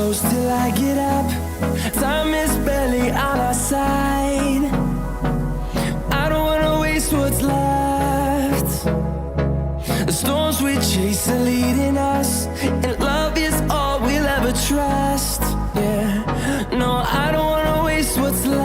close till I get up. Time is barely on our side. I don't wanna waste what's left. The storms we chase are leading us, and love is all we'll ever trust. Yeah, no, I don't wanna waste what's left.